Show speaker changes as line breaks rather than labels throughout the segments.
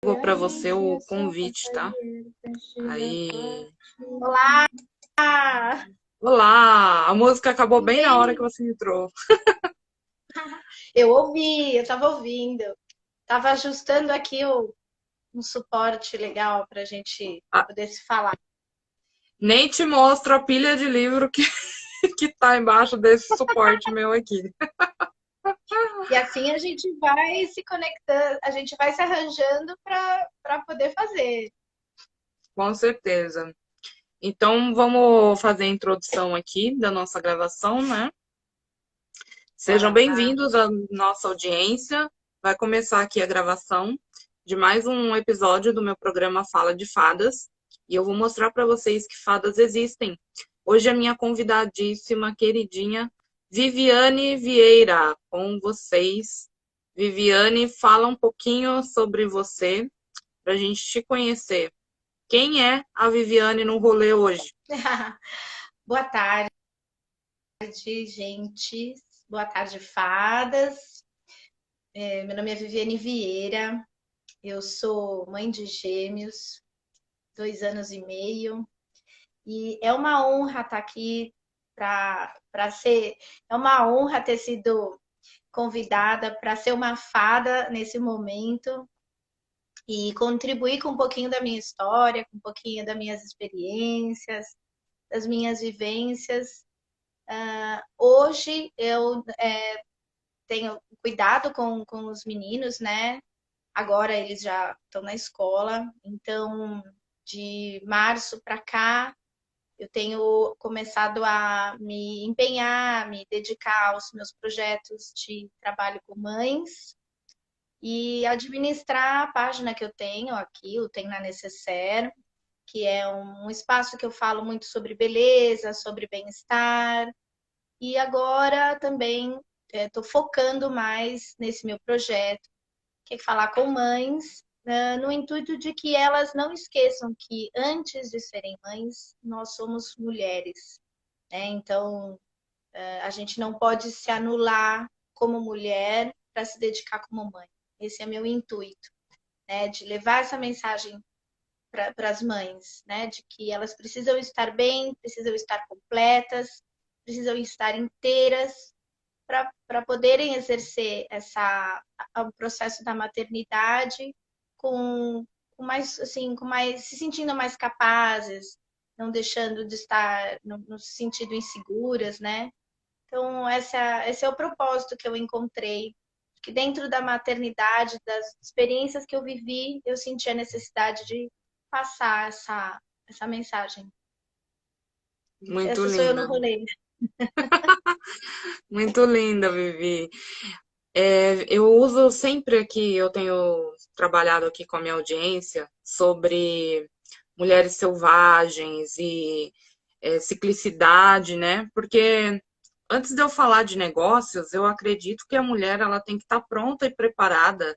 Vou para você o convite, tá? Aí.
Olá!
Olá! A música acabou
Tudo
bem na hora que
bem?
você entrou.
Eu ouvi, eu estava ouvindo. Estava ajustando aqui um suporte legal para a gente
Ah,
poder se falar.
nem te mostro a pilha de livro que tá embaixo desse suporte meu aqui.
E assim a gente vai se conectando, a gente vai se arranjando para poder fazer.
Com certeza. Então, vamos fazer a introdução aqui da nossa gravação, né? Sejam
Bora.
bem-vindos à nossa audiência. Vai começar aqui a gravação de mais um episódio do meu programa Fala de Fadas. E eu vou mostrar para vocês que fadas existem. Hoje a minha convidadíssima, queridinha, Viviane Vieira, com vocês. Viviane, fala um pouquinho sobre você, para a gente te conhecer. Quem é a Viviane no rolê hoje?
Boa tarde, gente. Boa tarde, fadas. Meu nome é Viviane Vieira. Eu sou mãe de gêmeos, 2 anos e meio. E é uma honra estar aqui para ser. É uma honra ter sido convidada para ser uma fada nesse momento e contribuir com um pouquinho da minha história, com um pouquinho das minhas experiências, das minhas vivências. Hoje eu tenho cuidado com os meninos, né? Agora eles já estão na escola, então de março para cá eu tenho começado a me empenhar, me dedicar aos meus projetos de trabalho com mães e administrar a página que eu tenho aqui, o Tem na Necessaire, que é um espaço que eu falo muito sobre beleza, sobre bem-estar. E agora também estou focando mais nesse meu projeto, que é falar com mães, no intuito de que elas não esqueçam que antes de serem mães, nós somos mulheres, né? Então, a gente não pode se anular como mulher para se dedicar como mãe. Esse é meu intuito, né? De levar essa mensagem para as mães, né? De que elas precisam estar bem, precisam estar completas, precisam estar inteiras para poderem exercer o processo da maternidade com mais assim, com mais se sentindo mais capazes, não deixando de estar no sentido inseguras, né? Então, esse é o propósito que eu encontrei, que dentro da maternidade, das experiências que eu vivi, eu senti a necessidade de passar essa mensagem.
Muito
Essa sou eu no
linda.
rolê.
Muito linda, Vivi. Eu uso sempre aqui, eu tenho trabalhado aqui com a minha audiência sobre mulheres selvagens e ciclicidade, né? Porque antes de eu falar de negócios, eu acredito que a mulher ela tem que estar pronta e preparada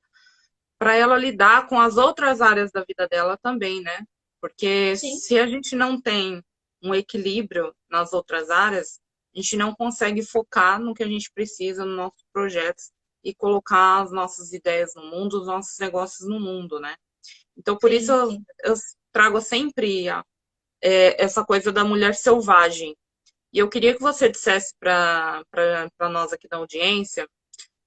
para ela lidar com as outras áreas da vida dela também, né? Porque
Sim,
se a gente não tem um equilíbrio nas outras áreas, a gente não consegue focar no que a gente precisa nos nossos projetos e colocar as nossas ideias no mundo, os nossos negócios no mundo, né? Então, por isso
sim, sim.
eu trago sempre essa coisa da mulher selvagem. E eu queria que você dissesse para nós aqui da audiência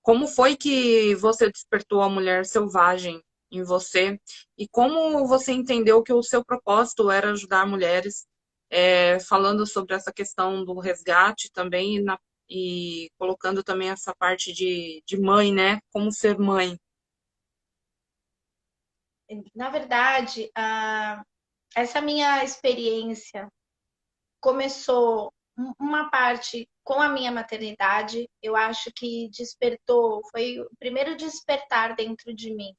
como foi que você despertou a mulher selvagem em você e como você entendeu que o seu propósito era ajudar mulheres, falando sobre essa questão do resgate também e colocando também essa parte de mãe, né? Como ser mãe.
Na verdade, essa minha experiência começou uma parte com a minha maternidade. Eu acho que despertou, foi o primeiro despertar dentro de mim,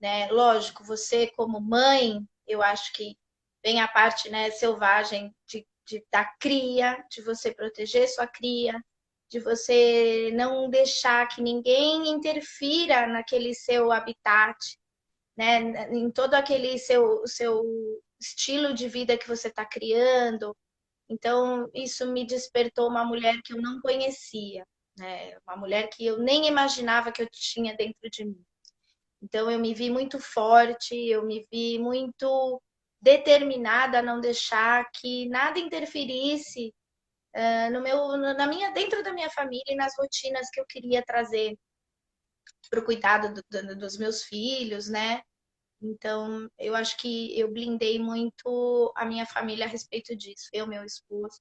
né? Lógico, você como mãe, eu acho que vem a parte, né, selvagem da cria, de você proteger sua cria, de você não deixar que ninguém interfira naquele seu habitat, né, em todo aquele seu estilo de vida que você está criando. Então, isso me despertou uma mulher que eu não conhecia, né? Uma mulher que eu nem imaginava que eu tinha dentro de mim. Então, eu me vi muito forte, eu me vi muito determinada a não deixar que nada interferisse no meu, na minha, dentro da minha família e nas rotinas que eu queria trazer para o cuidado dos meus filhos, né? Então, eu acho que eu blindei muito a minha família a respeito disso, eu, meu esposo,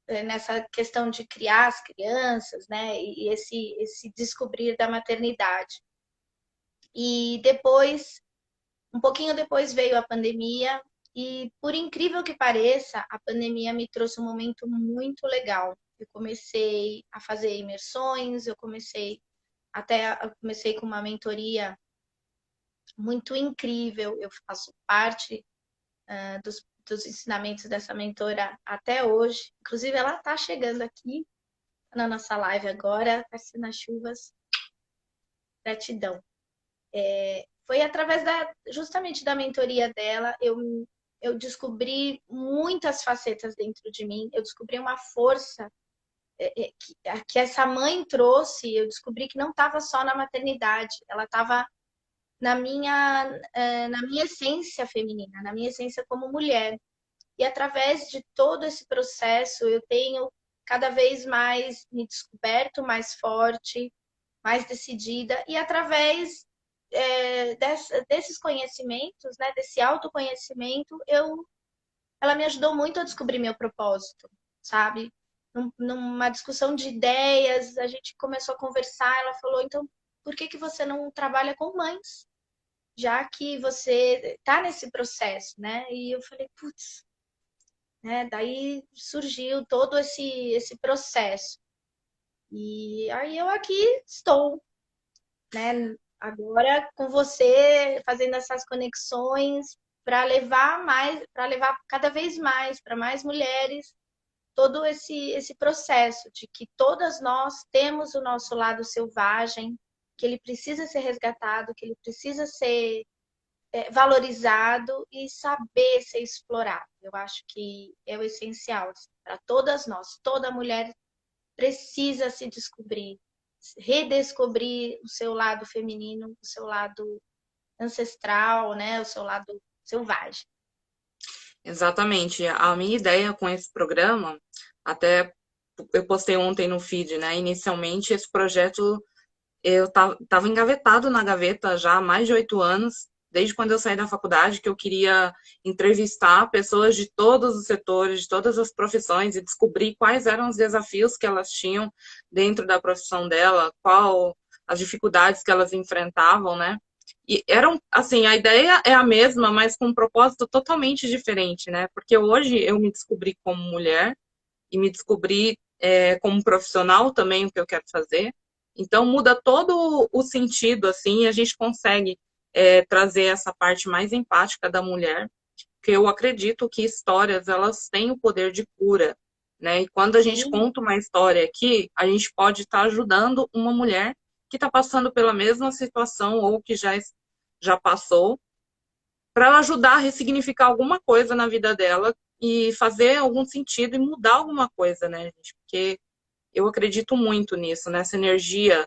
nessa questão de criar as crianças, né? E esse descobrir da maternidade. E depois, um pouquinho depois veio a pandemia, e por incrível que pareça, a pandemia me trouxe um momento muito legal. Eu comecei a fazer imersões, eu comecei com uma mentoria muito incrível. Eu faço parte dos ensinamentos dessa mentora até hoje. Inclusive, ela está chegando aqui na nossa live agora, Cassina Chuvas. Gratidão. Foi através justamente da mentoria dela, eu descobri muitas facetas dentro de mim, eu descobri uma força que essa mãe trouxe, eu descobri que não estava só na maternidade, ela estava na minha essência feminina, na minha essência como mulher. E através de todo esse processo, eu tenho cada vez mais me descoberto mais forte, mais decidida, e através desses conhecimentos, né, desse autoconhecimento, ela me ajudou muito a descobrir meu propósito, sabe? Numa discussão de ideias, a gente começou a conversar, ela falou, então, por que você não trabalha com mães? Já que você está nesse processo, né? E eu falei, putz, né? Daí surgiu todo esse processo. E aí eu aqui estou, né? Agora com você fazendo essas conexões para levar cada vez mais para mais mulheres todo esse processo de que todas nós temos o nosso lado selvagem, que ele precisa ser resgatado, que ele precisa ser valorizado e saber ser explorado. Eu acho que é o essencial assim, para todas nós. Toda mulher precisa se descobrir, redescobrir o seu lado feminino, o seu lado ancestral, né? O seu lado selvagem.
Exatamente. A minha ideia com esse programa, até eu postei ontem no feed, né? Inicialmente, esse projeto eu estava engavetado na gaveta já há mais de 8 anos, desde quando eu saí da faculdade, que eu queria entrevistar pessoas de todos os setores, de todas as profissões e descobrir quais eram os desafios que elas tinham dentro da profissão dela, qual as dificuldades que elas enfrentavam, né? E eram, assim, a ideia é a mesma, mas com um propósito totalmente diferente, né? Porque hoje eu me descobri como mulher e me descobri como profissional também o que eu quero fazer. Então muda todo o sentido, assim, e a gente consegue trazer essa parte mais empática da mulher, porque eu acredito que histórias, elas têm o poder de cura, né? E quando a gente
Sim,
conta uma história aqui, a gente pode estar ajudando uma mulher que está passando pela mesma situação ou que já passou, para ela ajudar a ressignificar alguma coisa na vida dela e fazer algum sentido e mudar alguma coisa, né, gente? Porque eu acredito muito nisso, nessa energia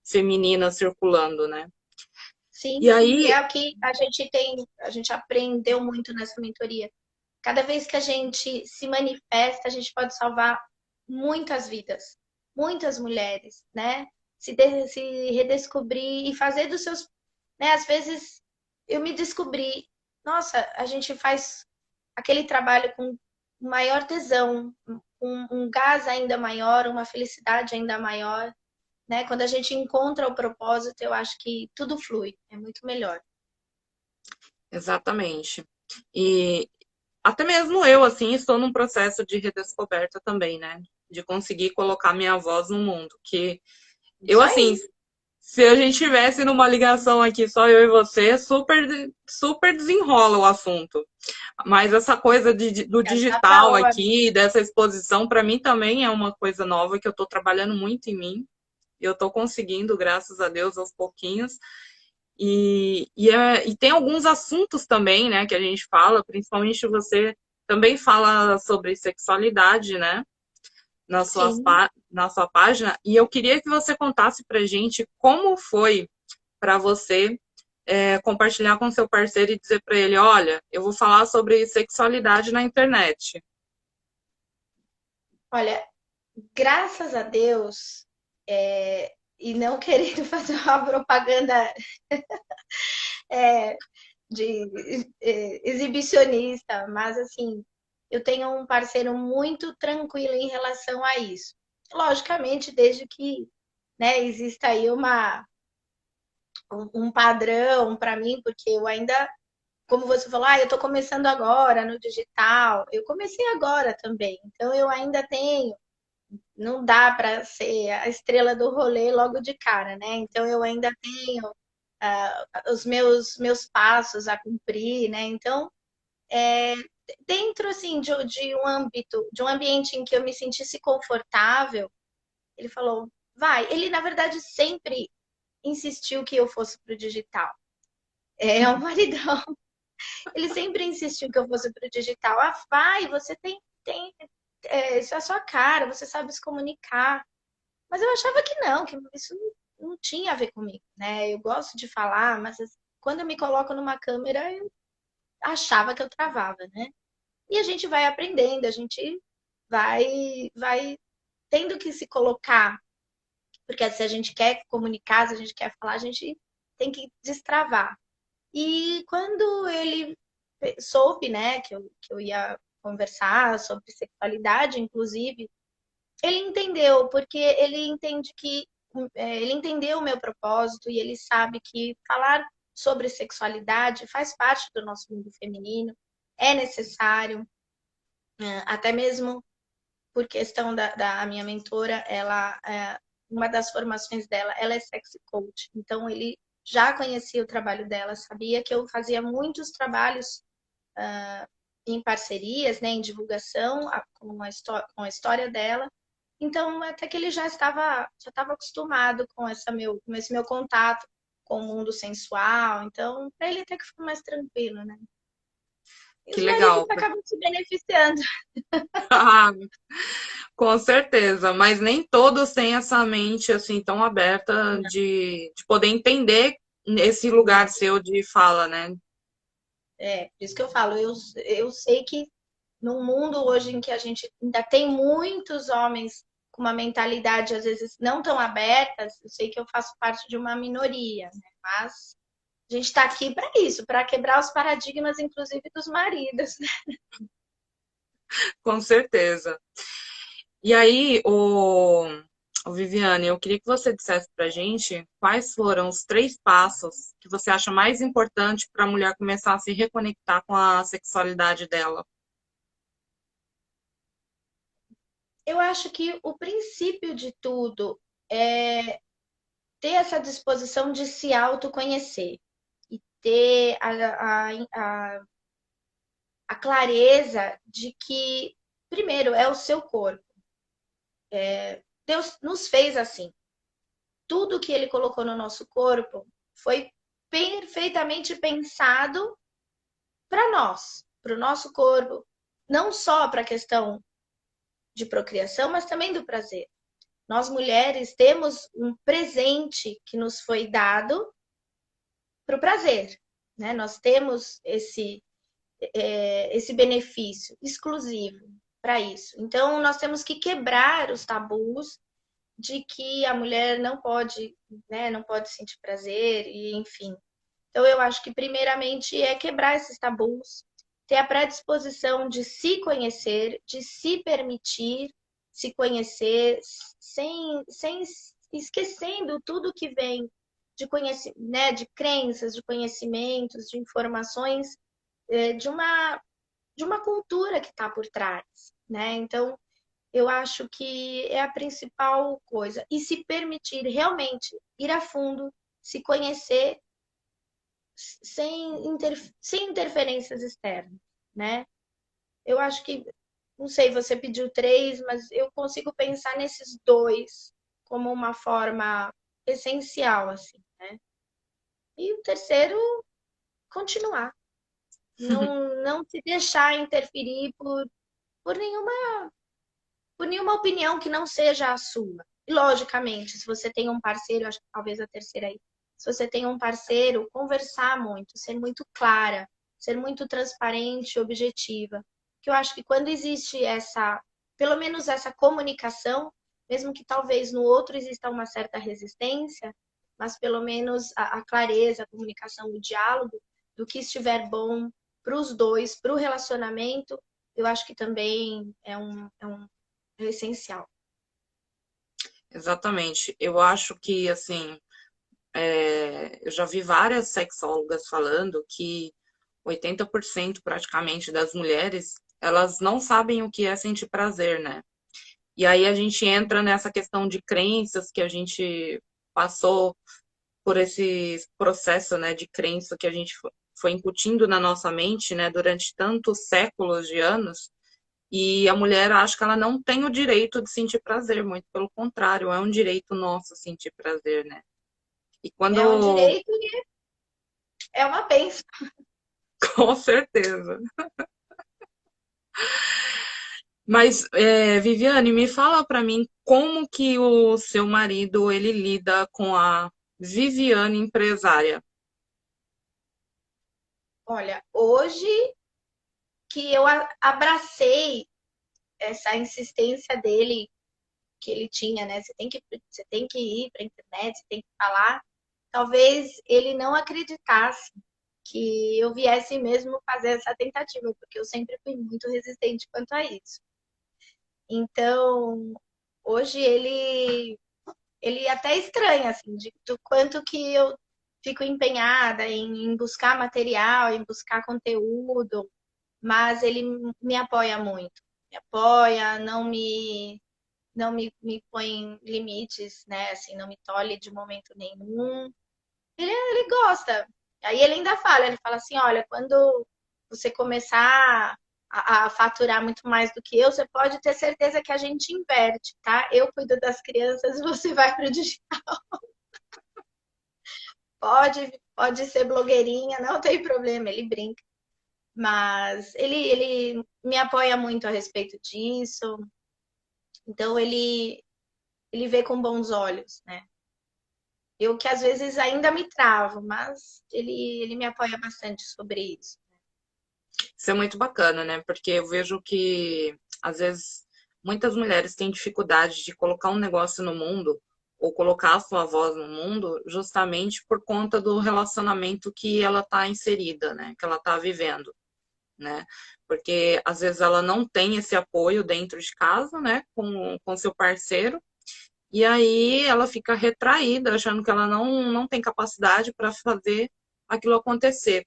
feminina circulando, né? E
sim. E
aí,
é o que a gente aprendeu muito nessa mentoria. Cada vez que a gente se manifesta, a gente pode salvar muitas vidas, muitas mulheres, né? Se redescobrir e fazer dos seus, né? Às vezes eu me descobri, nossa, a gente faz aquele trabalho com maior tesão, um gás ainda maior, uma felicidade ainda maior, né? Quando a gente encontra o propósito, eu acho que tudo flui, é muito melhor.
exatamente. E até mesmo eu, assim, estou num processo de redescoberta também, né? De conseguir colocar minha voz no mundo. Que eu,
Isso
assim,
aí.
se a gente tivesse numa ligação aqui, só eu e você, super, super desenrola o assunto. Mas essa coisa do
Já tá para
digital
hora.
aqui, dessa exposição, para mim também é uma coisa nova que eu estou trabalhando muito em mim. E eu estou conseguindo, graças a Deus, aos pouquinhos. E tem alguns assuntos também, né, que a gente fala, principalmente você também fala sobre sexualidade, né,
Sim.
na sua página. E eu queria que você contasse pra gente como foi para você compartilhar com seu parceiro e dizer para ele, olha, eu vou falar sobre sexualidade na internet?
Olha, graças a Deus, e não querendo fazer uma propaganda é, de exibicionista, mas assim, eu tenho um parceiro muito tranquilo em relação a isso. Logicamente, desde que, né, exista aí um padrão para mim, porque eu ainda, como você falou, eu estou começando agora no digital, eu comecei agora também, então eu ainda tenho, não dá para ser a estrela do rolê logo de cara, né? Então eu ainda tenho os meus passos a cumprir, né? Então, dentro assim de um âmbito, de um ambiente em que eu me sentisse confortável, ele falou, vai. Ele na verdade sempre insistiu que eu fosse pro digital. É um maridão. Ele sempre insistiu que eu fosse pro digital. Ah, vai, você tem isso é a sua cara, você sabe se comunicar. Mas eu achava que isso não tinha a ver comigo, né? Eu gosto de falar, mas quando eu me coloco numa câmera, eu achava que eu travava, né? E a gente vai aprendendo, a gente vai tendo que se colocar, porque se a gente quer comunicar, se a gente quer falar, a gente tem que destravar. E quando ele soube, né, que eu ia conversar sobre sexualidade, inclusive, ele entendeu, porque ele entende que ele entendeu o meu propósito e ele sabe que falar sobre sexualidade faz parte do nosso mundo feminino, é necessário, até mesmo por questão da minha mentora, ela, uma das formações dela, ela é sexy coach, então ele já conhecia o trabalho dela, sabia que eu fazia muitos trabalhos em parcerias, né, em divulgação com a história dela, então até que ele já estava acostumado com esse meu contato com o mundo sensual, então para ele até que foi mais tranquilo, né? E
Que
os
legal.
maridos acabam se beneficiando.
Com certeza, mas nem todos têm essa mente assim tão aberta de poder entender esse lugar seu de fala, né?
Por isso que eu falo, eu sei que num mundo hoje em que a gente ainda tem muitos homens com uma mentalidade às vezes não tão aberta, eu sei que eu faço parte de uma minoria, né? Mas a gente está aqui para isso, para quebrar os paradigmas, inclusive dos maridos, né?
Com certeza. E aí, o Viviane, eu queria que você dissesse pra gente quais foram os 3 passos que você acha mais importante para a mulher começar a se reconectar com a sexualidade dela.
Eu acho que o princípio de tudo é ter essa disposição de se autoconhecer e ter a clareza de que, primeiro, é o seu corpo. Deus nos fez assim. Tudo que ele colocou no nosso corpo foi perfeitamente pensado para nós, para o nosso corpo, não só para a questão de procriação, mas também do prazer. Nós mulheres temos um presente que nos foi dado para o prazer, né? Nós temos esse benefício exclusivo para isso. Então, nós temos que quebrar os tabus de que a mulher não pode, né, não pode sentir prazer e enfim. Então eu acho que primeiramente é quebrar esses tabus, ter a predisposição de se conhecer, de se permitir se conhecer sem esquecendo tudo que vem de né, de crenças, de conhecimentos, de informações, de uma cultura que está por trás, né? Então eu acho que é a principal coisa. E se permitir realmente ir a fundo, se conhecer sem interferências externas, né? Eu acho que, não sei, você pediu 3, mas eu consigo pensar nesses 2 como uma forma essencial, assim, né? E o terceiro, continuar. Não se deixar interferir por nenhuma opinião que não seja a sua. E, logicamente, se você tem um parceiro, acho que talvez a terceira aí, se você tem um parceiro, conversar muito, ser muito clara, ser muito transparente e objetiva. Que eu acho que quando existe essa, pelo menos essa comunicação, mesmo que talvez no outro exista uma certa resistência, mas pelo menos a clareza, a comunicação, o diálogo, do que estiver bom para os dois, para o relacionamento, eu acho que também é essencial.
Exatamente. Eu acho que, assim, eu já vi várias sexólogas falando que 80% praticamente das mulheres, elas não sabem o que é sentir prazer, né? E aí a gente entra nessa questão de crenças que a gente passou por esse processo, né, de crença que a gente foi incutindo na nossa mente, né, durante tantos séculos de anos. E a mulher acha que ela não tem o direito de sentir prazer, muito pelo contrário, é um direito nosso sentir prazer, né? E
É um
quando,
direito e é uma bênção.
com certeza. Mas, Viviane, me fala para mim como que o seu marido ele lida com a Viviane empresária.
Olha, hoje que eu abracei essa insistência dele que ele tinha, né? Você tem que ir para a internet, você tem que falar. Talvez ele não acreditasse que eu viesse mesmo fazer essa tentativa, porque eu sempre fui muito resistente quanto a isso. Então, hoje ele até estranha assim, do quanto que eu fico empenhada em buscar material, em buscar conteúdo, mas ele me apoia muito. Me apoia, não me põe limites, né? Assim, não me tolhe de momento nenhum. Ele gosta. Aí ele ainda fala, ele fala assim, olha, quando você começar a faturar muito mais do que eu, você pode ter certeza que a gente inverte, tá? Eu cuido das crianças, você vai pro digital. Pode ser blogueirinha, não tem problema, ele brinca. Mas ele me apoia muito a respeito disso. Então ele vê com bons olhos, né? Eu que às vezes ainda me travo, mas ele me apoia bastante sobre isso.
Isso é muito bacana, né? Porque eu vejo que, às vezes, muitas mulheres têm dificuldade de colocar um negócio no mundo ou colocar a sua voz no mundo justamente por conta do relacionamento que ela está inserida, né? Que ela está vivendo, né? Porque às vezes ela não tem esse apoio dentro de casa, né? Com seu parceiro. E aí ela fica retraída, achando que ela não tem capacidade para fazer aquilo acontecer.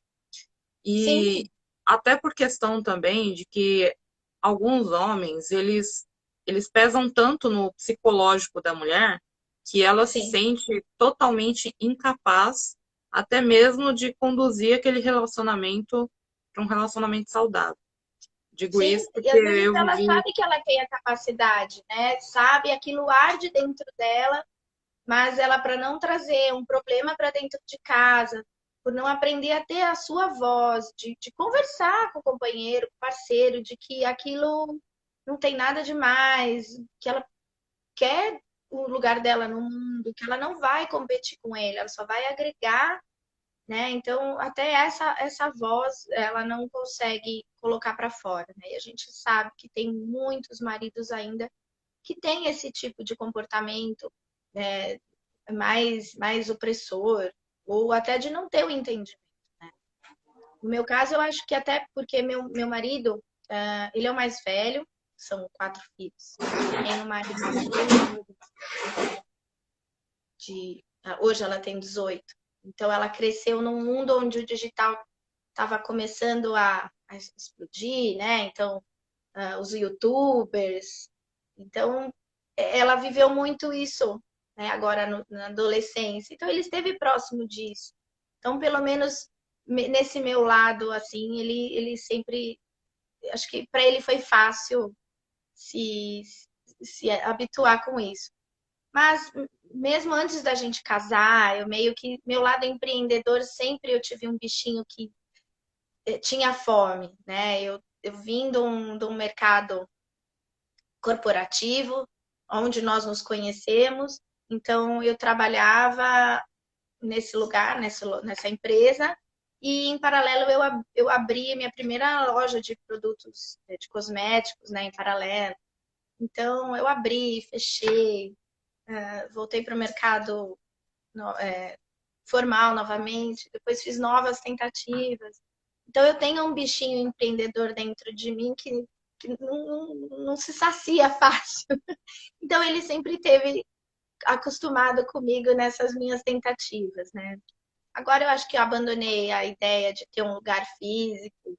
E
Sim,
até por questão também de que alguns homens, eles pesam tanto no psicológico da mulher que ela se
sim.
sente totalmente incapaz até mesmo de conduzir aquele relacionamento para um relacionamento saudável. Digo
Sim,
isso
e
porque
às vezes
eu
ela
vivi.
sabe que ela tem a capacidade, né? Sabe, aquilo arde dentro dela, mas ela, para não trazer um problema para dentro de casa, por não aprender a ter a sua voz, de conversar com o companheiro, com o parceiro, de que aquilo não tem nada demais, que ela quer o lugar dela no mundo, que ela não vai competir com ele, ela só vai agregar, né? Então, até essa voz ela não consegue colocar para fora, né? E a gente sabe que tem muitos maridos ainda que têm esse tipo de comportamento, né, mais opressor, ou até de não ter o entendimento. No meu caso, eu acho que até porque meu marido, ele é o mais velho, são 4 filhos. Tenho uma irmã hoje ela tem 18. Então ela cresceu num mundo onde o digital estava começando a explodir, né? Então, os YouTubers. Então, ela viveu muito isso, né? Agora na adolescência. Então, ele esteve próximo disso. Então, pelo menos nesse meu lado, assim, ele sempre, acho que para ele foi fácil se, se habituar com isso. Mas mesmo antes da gente casar, eu meio que meu lado empreendedor sempre eu tive um bichinho que tinha fome, né? Eu vim de um mercado corporativo, onde nós nos conhecemos, então eu trabalhava nesse lugar, nessa empresa, e em paralelo eu abri a minha primeira loja de produtos de cosméticos, né, em paralelo. Então eu abri, fechei, voltei para o mercado formal novamente, depois fiz novas tentativas. Então eu tenho um bichinho empreendedor dentro de mim que não se sacia fácil. Então ele sempre teve acostumado comigo nessas minhas tentativas, né? Agora eu acho que eu abandonei a ideia de ter um lugar físico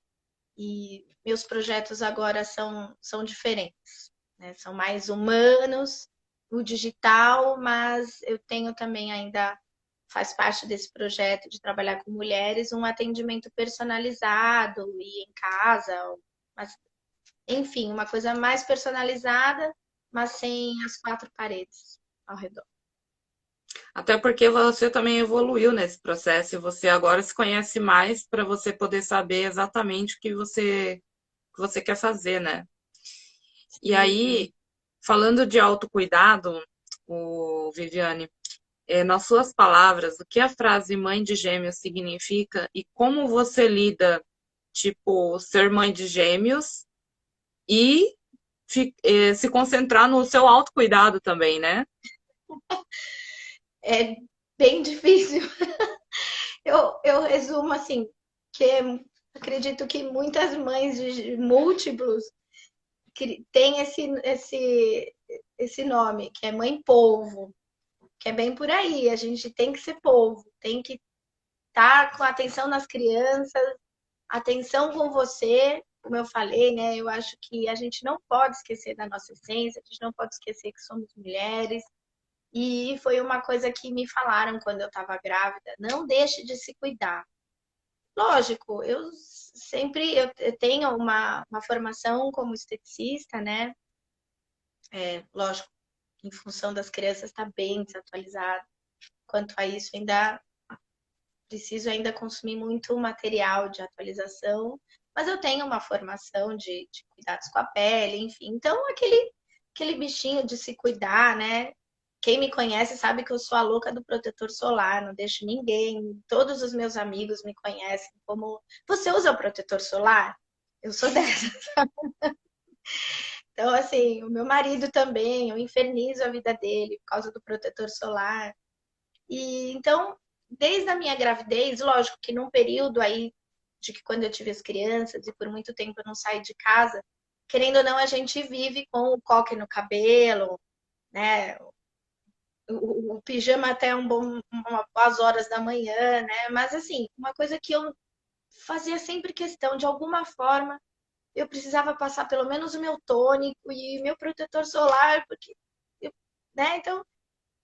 e meus projetos agora são diferentes, né? São mais humanos, o digital, mas eu tenho também ainda, faz parte desse projeto de trabalhar com mulheres, um atendimento personalizado e em casa, mas, enfim, uma coisa mais personalizada, mas sem as quatro paredes ao redor.
Até porque você também evoluiu nesse processo e você agora se conhece mais para você poder saber exatamente o que você quer fazer, né? E aí, falando de autocuidado, Viviane, nas suas palavras, o que a frase mãe de gêmeos significa e como você lida, tipo, ser mãe de gêmeos e se concentrar no seu autocuidado também, né?
É bem difícil. Eu resumo assim, que acredito que muitas mães de múltiplos têm esse nome, que é mãe polvo, que é bem por aí. A gente tem que ser polvo, tem que estar com atenção nas crianças, atenção com você, como eu falei, né? Eu acho que a gente não pode esquecer da nossa essência, a gente não pode esquecer que somos mulheres. E foi uma coisa que me falaram quando eu estava grávida, não deixe de se cuidar. Lógico, eu tenho uma formação como esteticista, né? Lógico, em função das crianças está bem desatualizado. Quanto a isso, ainda preciso ainda consumir muito material de atualização, mas eu tenho uma formação de cuidados com a pele, enfim. Então, aquele bichinho de se cuidar, né? Quem me conhece sabe que eu sou a louca do protetor solar, não deixo ninguém. Todos os meus amigos me conhecem como. Você usa o protetor solar? Eu sou dessa. Então, assim, o meu marido também, eu infernizo a vida dele por causa do protetor solar. E então, desde a minha gravidez, lógico que num período aí de que quando eu tive as crianças e por muito tempo eu não saí de casa, querendo ou não, a gente vive com o coque no cabelo, né? O pijama até umas boas horas da manhã, né? Mas assim, uma coisa que eu fazia sempre questão, de alguma forma, eu precisava passar pelo menos o meu tônico e meu protetor solar, porque, né? Então,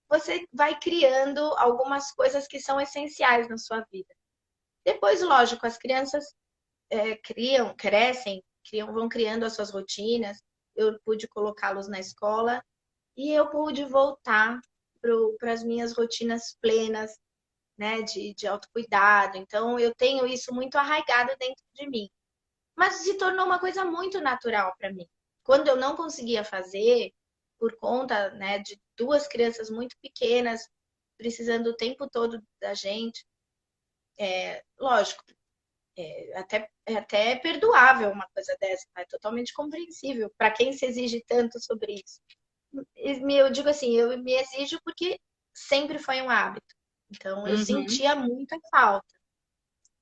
você vai criando algumas coisas que são essenciais na sua vida. Depois, lógico, as crianças crescem, vão criando as suas rotinas. Eu pude colocá-los na escola e eu pude voltar para as minhas rotinas plenas, né, de autocuidado. Então, eu tenho isso muito arraigado dentro de mim. Mas se tornou uma coisa muito natural para mim. Quando eu não conseguia fazer, por conta, né, de duas crianças muito pequenas, precisando o tempo todo da gente, lógico, é até perdoável uma coisa dessa, é totalmente compreensível para quem se exige tanto sobre isso. Eu digo assim, eu me exijo porque sempre foi um hábito. Então, eu
Uhum.
sentia muita falta.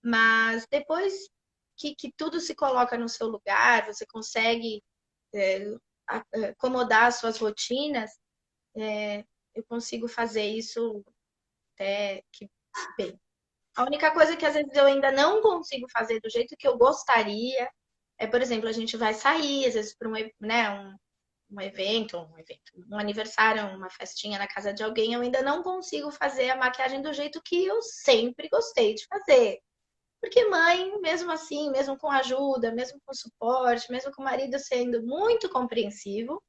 Mas depois que tudo se coloca no seu lugar, você consegue é, acomodar as suas rotinas, eu consigo fazer isso até que bem. A única coisa que às vezes eu ainda não consigo fazer do jeito que eu gostaria é, por exemplo, a gente vai sair, às vezes, para né, um aniversário, uma festinha na casa de alguém, eu ainda não consigo fazer a maquiagem do jeito que eu sempre gostei de fazer. Porque mãe, mesmo assim, mesmo com ajuda, mesmo com suporte, mesmo com o marido sendo muito compreensivo,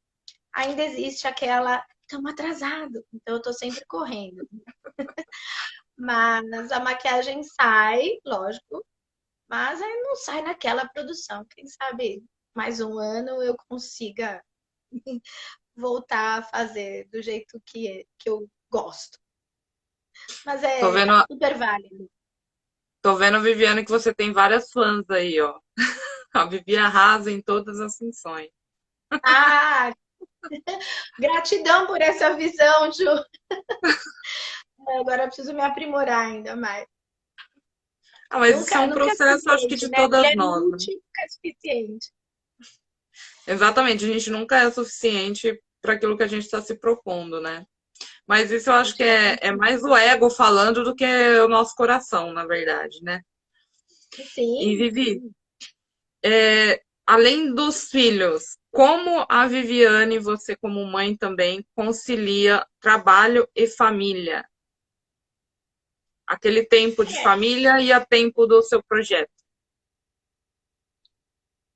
ainda existe aquela, estamos atrasados, então eu tô sempre correndo. Mas a maquiagem sai, lógico, mas aí não sai naquela produção. Quem sabe mais um ano eu consiga voltar a fazer do jeito que eu gosto. Mas
Tô
é
vendo,
super válido.
tô vendo, Viviane, que você tem várias fãs aí, ó. A Vivi arrasa em todas as funções.
Ah, gratidão por essa visão, Ju. Agora eu preciso me aprimorar ainda mais.
Ah, mas isso é
Nunca,
um
nunca é
processo, acho que
suficiente,
de
né?
todas
Mulher
nós, né?
multi nunca é suficiente.
Exatamente, a gente nunca é suficiente para aquilo que a gente está se propondo, né? Mas isso eu
A
acho
gente
que
quer
é mais o ego falando do que o nosso coração, na verdade, né? E
sim,
Vivi, além dos filhos, como a Viviane, você como mãe também, concilia trabalho e família? Aquele tempo de família e a tempo do seu projeto.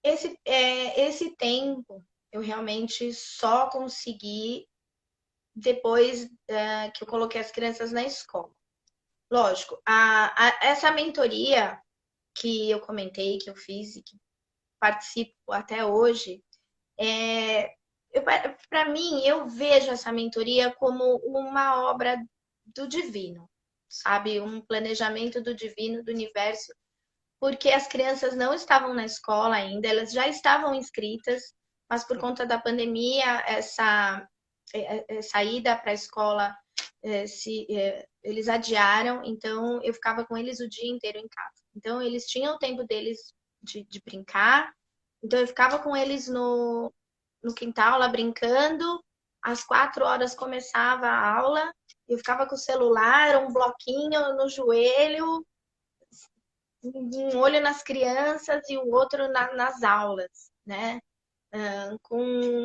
esse tempo eu realmente só consegui depois que eu coloquei as crianças na escola. Lógico, essa mentoria que eu comentei, que eu fiz e que participo até hoje, é, para mim, eu vejo essa mentoria como uma obra do divino, sabe? Um planejamento do divino, do universo, porque as crianças não estavam na escola ainda, elas já estavam inscritas, mas por conta da pandemia, essa ida para a escola eles adiaram, então eu ficava com eles o dia inteiro em casa. Então eles tinham o tempo deles de brincar, então eu ficava com eles no quintal lá brincando. Às 4 horas começava a aula, eu ficava com o celular, um bloquinho no joelho, um olho nas crianças e o outro nas aulas, né?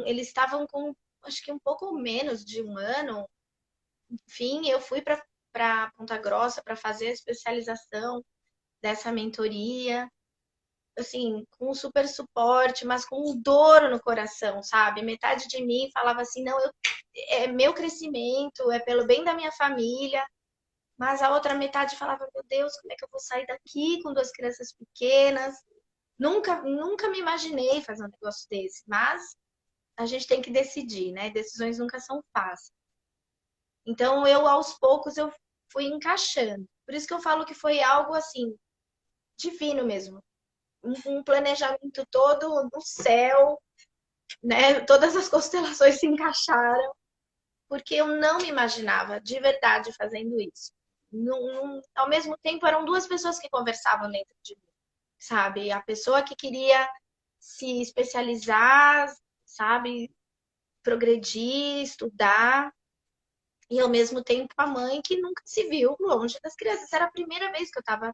Eles estavam com acho que um pouco menos de um ano. Enfim, eu fui para Ponta Grossa para fazer a especialização dessa mentoria, assim, com super suporte, mas com dor no coração, sabe? Metade de mim falava assim, não, é meu crescimento, é pelo bem da minha família, mas a outra metade falava, meu Deus, como é que eu vou sair daqui com duas crianças pequenas? Nunca me imaginei fazer um negócio desse, mas a gente tem que decidir, né? Decisões nunca são fáceis. Então, aos poucos, eu fui encaixando. Por isso que eu falo que foi algo, assim, divino mesmo. Um planejamento todo no céu, né? Todas as constelações se encaixaram, porque eu não me imaginava de verdade fazendo isso. Ao mesmo tempo, eram duas pessoas que conversavam dentro de mim, sabe? A pessoa que queria se especializar, sabe? Progredir, estudar, e ao mesmo tempo a mãe que nunca se viu longe das crianças. Era a primeira vez que eu estava,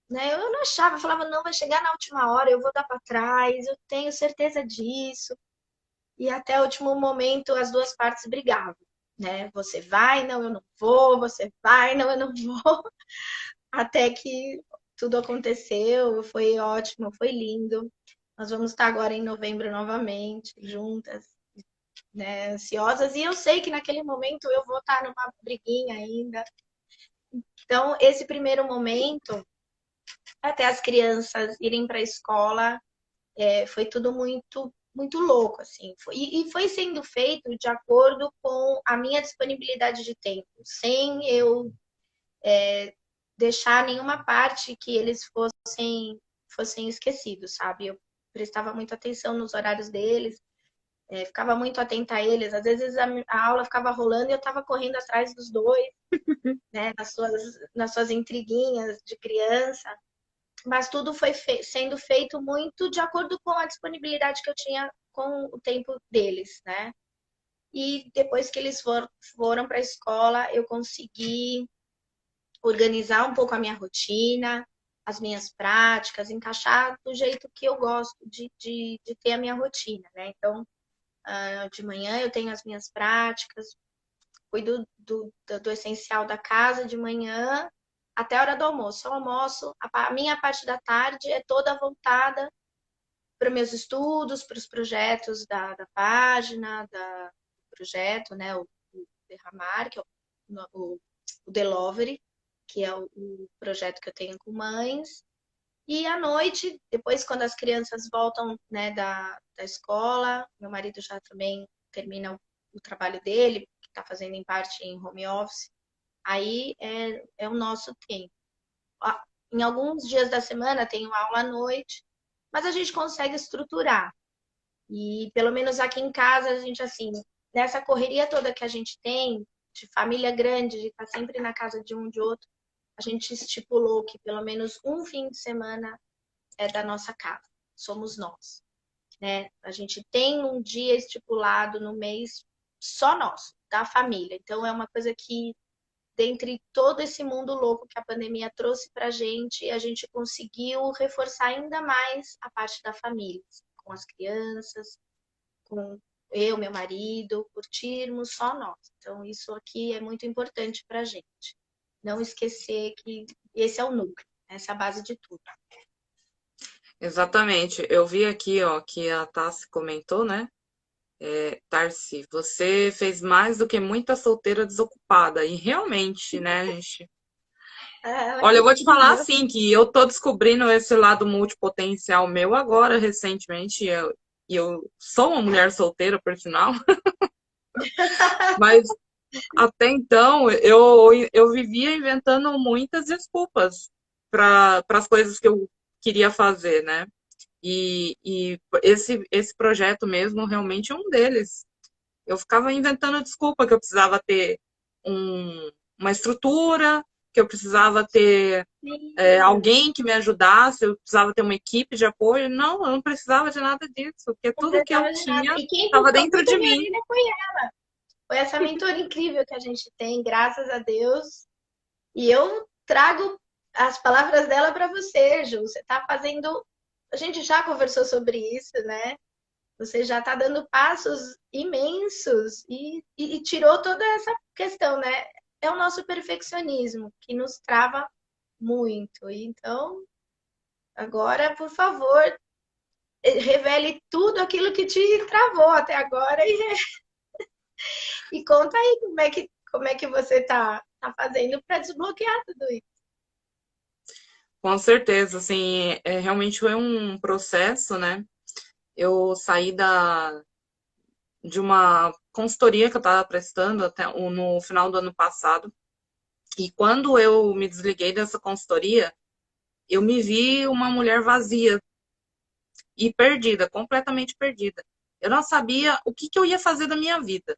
né? Eu não achava, eu falava, não, vai chegar na última hora, eu vou dar para trás, eu tenho certeza disso. E até o último momento as duas partes brigavam, né? Você vai, não, eu não vou, você vai, não, eu não vou. Até que tudo aconteceu, foi ótimo, foi lindo. Nós vamos estar agora em novembro novamente, juntas, né, ansiosas. E eu sei que naquele momento eu vou estar numa briguinha ainda. Então, esse primeiro momento, até as crianças irem para a escola, foi tudo muito louco, assim. E foi sendo feito de acordo com a minha disponibilidade de tempo, sem eu deixar nenhuma parte que eles fossem esquecidos, sabe? Eu prestava muita atenção nos horários deles, ficava muito atenta a eles. Às vezes a aula ficava rolando e eu estava correndo atrás dos dois, né? Nas suas intriguinhas de criança. Mas tudo foi sendo feito muito de acordo com a disponibilidade que eu tinha com o tempo deles, né? E depois que eles foram para a escola, eu consegui organizar um pouco a minha rotina, as minhas práticas, encaixar do jeito que eu gosto de ter a minha rotina, né? Então, de manhã eu tenho as minhas práticas, cuido do essencial da casa de manhã até a hora do almoço. Eu almoço, a minha parte da tarde é toda voltada para meus estudos, para os projetos da página, do projeto, né? O Derramar, que é o Delovery, que é o projeto que eu tenho com mães. E à noite, depois, quando as crianças voltam, né, da escola, meu marido já também termina o trabalho dele, que está fazendo em parte em home office. Aí é o nosso tempo. Em alguns dias da semana tenho aula à noite, mas a gente consegue estruturar. E pelo menos aqui em casa, a gente, assim, nessa correria toda que a gente tem, de família grande, de estar sempre na casa de um de outro, a gente estipulou que pelo menos um fim de semana é da nossa casa, somos nós, né? A gente tem um dia estipulado no mês só nós, da família. Então é uma coisa que, dentre todo esse mundo louco que a pandemia trouxe para a gente conseguiu reforçar ainda mais a parte da família, com as crianças, com eu, meu marido, curtirmos só nós. Então, isso aqui é muito importante para a gente. Não esquecer que esse é o núcleo, essa é a base de tudo.
Exatamente. Eu vi aqui, ó, que a Tassi comentou, né? Tarsi, você fez mais do que muita solteira desocupada. E realmente, né, gente? Olha,
Que
eu vou te falar
incrível.
assim, que eu tô descobrindo esse lado multipotencial meu agora, recentemente. E eu sou uma mulher solteira, por sinal. Mas até então, eu vivia inventando muitas desculpas para as coisas que eu queria fazer, né? E esse projeto mesmo realmente é um deles. Eu ficava inventando desculpa que eu precisava ter uma estrutura, que eu precisava ter
Sim.
alguém que me ajudasse, eu precisava ter uma equipe de apoio. Não, eu não precisava de nada disso, porque
Não
tudo que eu
precisava de nada.
tinha
E quem
estava
puxou
dentro
tudo,
de mim.
menina, foi essa mentora incrível que a gente tem, graças a Deus. E eu trago as palavras dela para você, Ju. Você está fazendo. A gente já conversou sobre isso, né? Você já está dando passos imensos e tirou toda essa questão, né? É o nosso perfeccionismo que nos trava muito. Então, agora, por favor, revele tudo aquilo que te travou até agora e conta aí como é que você tá fazendo para desbloquear tudo isso.
Com certeza, assim, realmente foi um processo, né? Eu saí de uma consultoria que eu estava prestando até no final do ano passado. E quando eu me desliguei dessa consultoria, eu me vi uma mulher vazia e perdida, completamente perdida. Eu não sabia o que eu ia fazer da minha vida.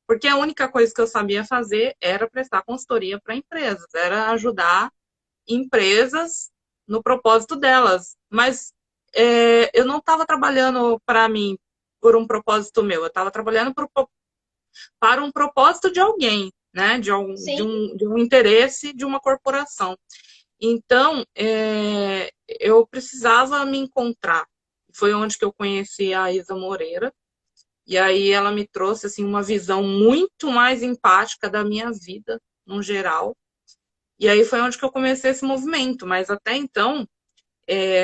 Porque a única coisa que eu sabia fazer era prestar consultoria para empresas, era ajudar empresas no propósito delas. Mas eu não estava trabalhando para mim por um propósito meu, eu estava trabalhando para um propósito de alguém, né?
Sim,
De um interesse de uma corporação. Então, eu precisava me encontrar. Foi onde que eu conheci a Isa Moreira. E aí ela me trouxe assim uma visão muito mais empática da minha vida, no geral. E aí foi onde que eu comecei esse movimento. Mas até então,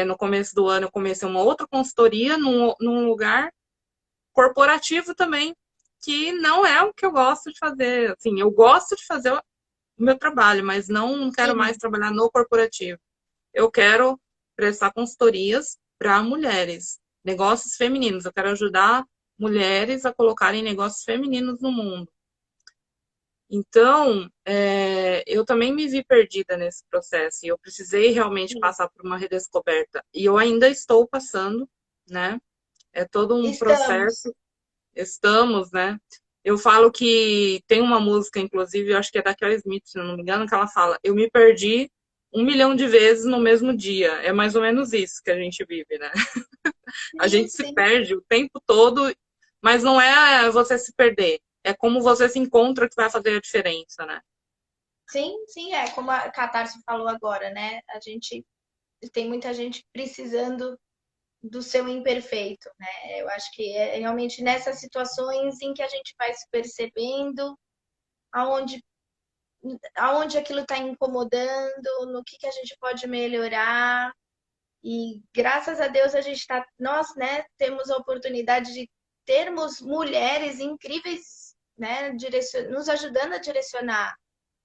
no começo do ano, eu comecei uma outra consultoria num lugar corporativo também, que não é o que eu gosto de fazer. Assim, eu gosto de fazer o meu trabalho, mas não quero mais
sim,
trabalhar no corporativo. Eu quero prestar consultorias para mulheres, negócios femininos. Eu quero ajudar mulheres a colocarem negócios femininos no mundo. Então, eu também me vi perdida nesse processo e eu precisei realmente
sim.
passar por uma redescoberta. E eu ainda estou passando, né? É todo um
Estamos.
processo. Estamos, né? Eu falo que tem uma música, inclusive, eu acho que é da Kelly Smith, se não me engano, que ela fala: Eu me perdi 1 milhão de vezes no mesmo dia. É mais ou menos isso que a gente vive, né? A
Sim,
gente se
sim.
perde o tempo todo, mas não é você se perder, é como você se encontra que vai fazer a diferença, né?
Sim, sim, é como a Catarse falou agora, né? A gente tem muita gente precisando do seu imperfeito, né? Eu acho que é realmente nessas situações em que a gente vai se percebendo aonde, aonde aquilo está incomodando, no que a gente pode melhorar. E graças a Deus a gente está, nós, né, temos a oportunidade de termos mulheres incríveis, né, nos ajudando a direcionar,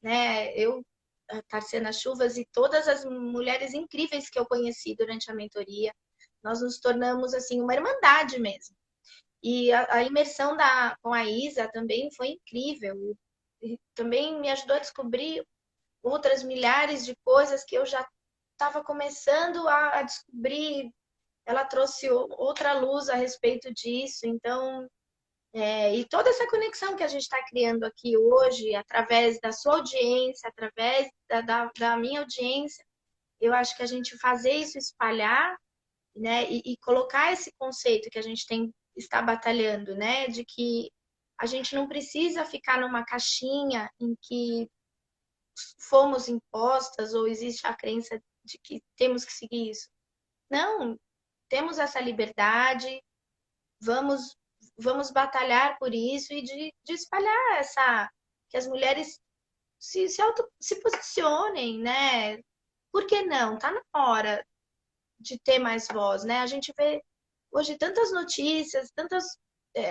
né? Eu, a Tarciana Chuvas e todas as mulheres incríveis que eu conheci durante a mentoria, nós nos tornamos assim uma irmandade mesmo. E a imersão com a Isa também foi incrível. também me ajudou a descobrir outras milhares de coisas que eu já estava começando a descobrir. Ela trouxe outra luz a respeito disso. Então, e toda essa conexão que a gente está criando aqui hoje, através da sua audiência, através da minha audiência, eu acho que a gente fazer isso espalhar, né, e colocar esse conceito que a gente está batalhando, né, de que a gente não precisa ficar numa caixinha em que fomos impostas ou existe a crença de que temos que seguir isso. Não, temos essa liberdade, vamos batalhar por isso e de espalhar que as mulheres se posicionem, né? Por que não? Tá na hora de ter mais voz, né? A gente vê hoje tantas notícias,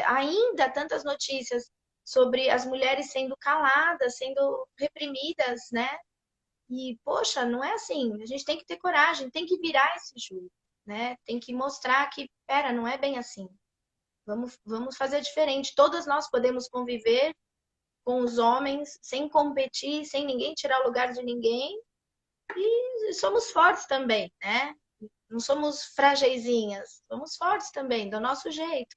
ainda tantas notícias sobre as mulheres sendo caladas, sendo reprimidas, né? E, poxa, não é assim. A gente tem que ter coragem, tem que virar esse jogo, né? Tem que mostrar que, pera, não é bem assim. Vamos fazer diferente. Todas nós podemos conviver com os homens sem competir, sem ninguém tirar o lugar de ninguém. E somos fortes também, né? Não somos frageizinhas, somos fortes também, do nosso jeito.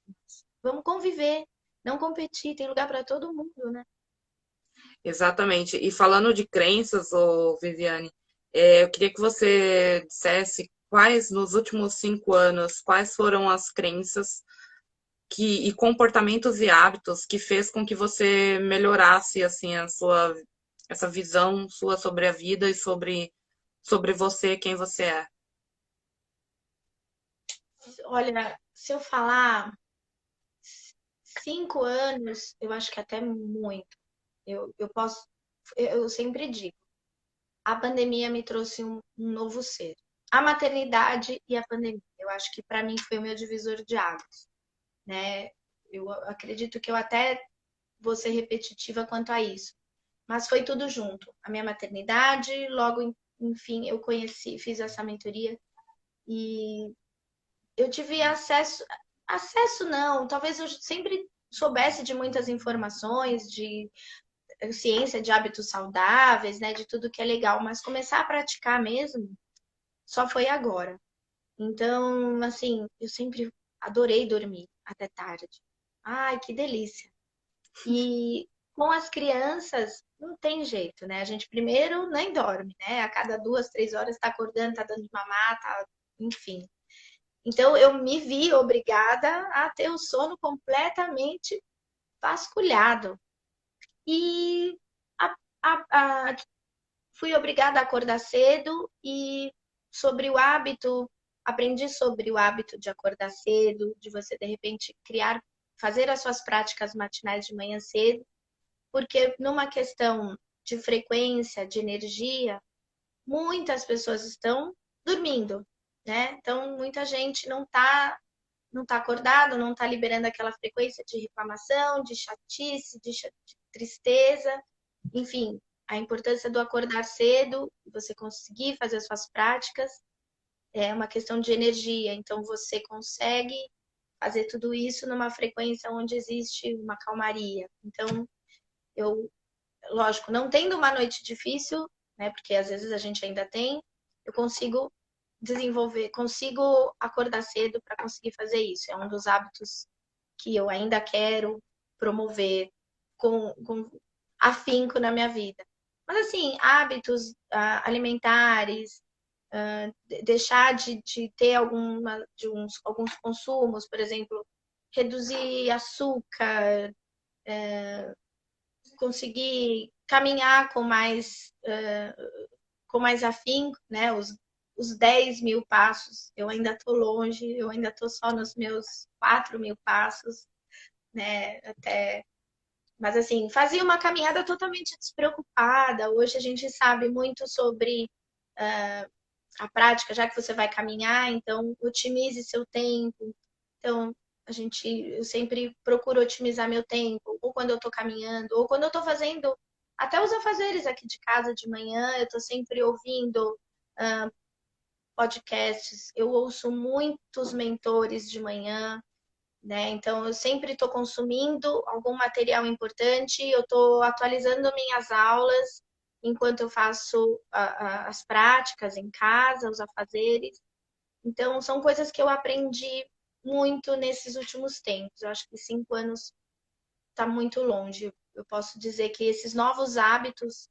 Vamos conviver, não competir, tem lugar para todo mundo, né?
Exatamente. E falando de crenças, ô Viviane, eu queria que você dissesse quais, nos últimos 5 anos, quais foram as crenças e comportamentos e hábitos que fez com que você melhorasse assim essa visão sua sobre a vida e sobre você, quem você é.
Olha, se eu falar 5 anos, eu acho que até muito. Eu posso, eu sempre digo, a pandemia me trouxe um novo ser. A maternidade e a pandemia. Eu acho que para mim foi o meu divisor de águas, né? Eu acredito que eu até vou ser repetitiva quanto a isso, mas foi tudo junto. A minha maternidade, logo, enfim, eu conheci, fiz essa mentoria e eu tive acesso não, talvez eu sempre soubesse de muitas informações, de ciência de hábitos saudáveis, né, de tudo que é legal, mas começar a praticar mesmo só foi agora. Então, assim, eu sempre adorei dormir até tarde. Ai, que delícia. E com as crianças não tem jeito, né? A gente primeiro nem dorme, né? A cada 2, 3 horas está acordando, tá dando de mamar, tá, enfim. Então eu me vi obrigada a ter o sono completamente vasculhado. E a, fui obrigada a acordar cedo e sobre o hábito, aprendi sobre o hábito de acordar cedo, de você de repente fazer as suas práticas matinais de manhã cedo, porque numa questão de frequência, de energia, muitas pessoas estão dormindo, né? Então muita gente não tá acordado, não está liberando aquela frequência de reclamação, de chatice, de tristeza, enfim, a importância do acordar cedo, você conseguir fazer as suas práticas, é uma questão de energia, então você consegue fazer tudo isso numa frequência onde existe uma calmaria. Então, eu, lógico, não tendo uma noite difícil, né, porque às vezes a gente ainda tem, eu consigo consigo acordar cedo para conseguir fazer isso. É um dos hábitos que eu ainda quero promover com afinco na minha vida. Mas assim, hábitos alimentares, deixar de ter alguns consumos, por exemplo, reduzir açúcar, conseguir caminhar com mais afinco, né? Os 10 mil passos, eu ainda estou longe, eu ainda estou só nos meus 4 mil passos, né? Mas assim, fazia uma caminhada totalmente despreocupada. Hoje a gente sabe muito sobre a prática, já que você vai caminhar, então otimize seu tempo. Então, eu sempre procuro otimizar meu tempo, ou quando eu estou caminhando, ou quando eu estou fazendo até os afazeres aqui de casa de manhã, eu estou sempre ouvindo podcasts, eu ouço muitos mentores de manhã, né? Então, eu sempre estou consumindo algum material importante, eu estou atualizando minhas aulas enquanto eu faço as práticas em casa, os afazeres. Então, são coisas que eu aprendi muito nesses últimos tempos. Eu acho que 5 anos está muito longe. Eu posso dizer que esses novos hábitos